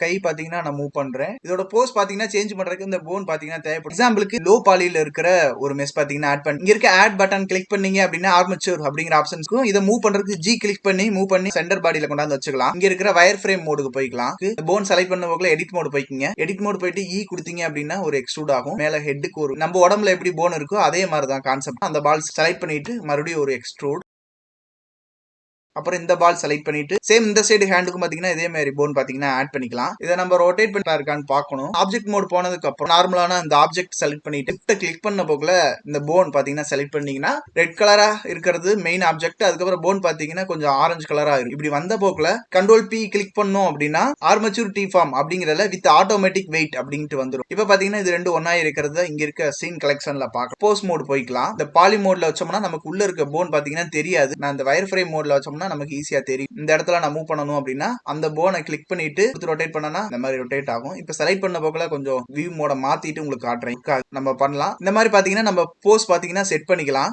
கை பாத்தீங்கன்னா நான் மூவ் பண்றேன். இதோட போஸ் பாத்தீங்கன்னா சேஞ்ச் பண்றதுக்கு இந்த போன் பாத்தீங்கன்னா தேவைப்படும். எக்ஸாம்பிளுக்கு லோ பாலியில இருக்கிற ஒரு மெஷ் பாத்தீங்கன்னா ஆட் பண்ணி இங்க இருக்க ஆட் பட்டன் கிளிக் பண்ணீங்க அப்படின்னா ஆர்மச்சூர் அப்படிங்கிற ஆப்ஷன்ஸ்க்கும் இதை மூவ் பண்றதுக்கு ஜி கிளிக் பண்ணி மூவ் பண்ணி சென்டர் பாடியில கொண்டாந்து வச்சுக்கலாம். இங்க இருக்கிற வயர் ஃப்ரேம் மோடுக்கு போய்க்கலாம். போன் செலக்ட் பண்ண போக்குல எடிட் மோடு போய்க்கிங்க. எடிட் மோடு போயிட்டு இ கொடுத்தீங்க அப்படின்னா ஒரு எக்ஸ்ட்ரூட் ஆகும். மேல ஹெட்டுக்கு ஒரு நம்ம உடம்புல எப்படி போன் இருக்கோ அதே மாதிரி தான் கான்செப்ட். அந்த பால் செலக்ட் பண்ணிட்டு மறுபடியும் ஒரு எக்ஸ்ட்ரூட். அப்புறம் இந்த பால் செலக்ட் பண்ணிட்டு சேம் இந்த சைடு ஹேண்டுக்கும் பாத்தீங்கன்னா இதே மாதிரி போன் பாத்தீங்கன்னா ஆட் பண்ணிக்கலாம். இதை நம்ம ரொட்டேட் பண்ணா இருக்கான்னு பார்க்கணும். ஆப்ஜெக்ட் மோட் போனதுக்கு அப்புறம் நார்மலான இந்த ஆப்ஜெக்ட் செலக்ட் பண்ணிட்டு கிளிக் பண்ண போக்குல இந்த போன் பாத்தீங்கன்னா செலக்ட் பண்ணீங்கன்னா ரெட் கலரா இருக்கிறது மெயின் ஆப்ஜெக்ட். அதுக்கப்புறம் போன் பாத்தீங்கன்னா கொஞ்சம் ஆரஞ்சு கலரா இருக்கும். இப்படி வந்த போக்குல கண்ட்ரோல் பி கிளிக் பண்ணோம் அப்படின்னா ஆர்மச்சூர் டி ஃபார்ம் அப்படிங்கறதுல வித் ஆட்டோமேட்டிக் வெயிட் அப்படின்ட்டு வந்துடும். இப்ப பாத்தீங்கன்னா இது ரெண்டு ஒன்னா இருக்கிறத இங்க இருக்க சீன் கலெக்ஷன்ல பார்க்கலாம். போஸ் மோட் போய்க்கலாம். இந்த பாலி மோட்ல வச்சோம்னா நமக்கு உள்ள இருக்க போன் பாத்தீங்கன்னா தெரியாது. நான் இந்த வயர் ஃப்ரேம் மோட்ல வச்சோம்னா நமக்கு ஈஸியா தெரியும். இந்த இடத்துல நான் மூவ் பண்ணணும் அப்படின்னா அந்த போனை கிளிக் பண்ணிட்டு ரொட்டேட் பண்ணனா இந்த மாதிரி ரொட்டேட் ஆகும். இப்ப செலக்ட் பண்ண போக்குல கொஞ்சம் வியூ மோட மாத்திட்டு உங்களுக்கு காட்டுறேன். நம்ம பண்ணலாம். இந்த மாதிரி பாத்தீங்கன்னா நம்ம போஸ் பாத்தீங்கன்னா செட் பண்ணிக்கலாம்.